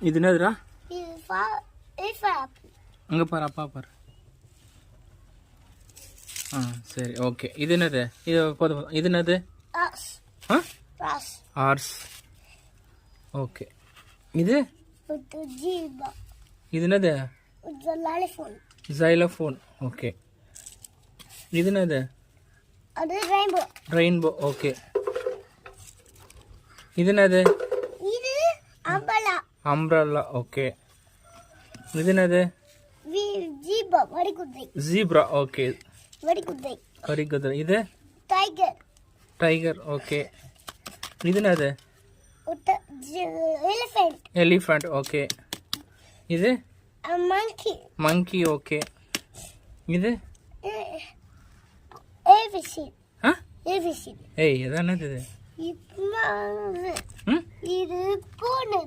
இது என்னதுடா? elephant. அங்கே பாரு, அப்பா பாரு. ஆ சரி, ஓகே. இது என்னது? இது போதும். இது என்னது? Horse. ஆ Horse. ஹார்ஸ். ஓகே. இது With the zebra. இது என்னது? With the elephant. ஜைலோஃபோன். ஓகே. இது என்னது? அது rainbow. ரெயின்போ. ஓகே. இது என்னது? இது umbrella. அம்ப்ரல்லா. ஓகே. இது என்னது? Zebra. வடிகுதிரை. ஜீப்ரா. ஓகே. வடிகுதிரை. கரிகுதிரை. இது Tiger. டைகர். ஓகே. இது என்னது? With the elephant. Elephant. Okay. இது A monkey. மங்கி. ஓகே. இது Everything. ஆ Everything. ஏய், எது என்னது இது? இது ம் இது பூனை.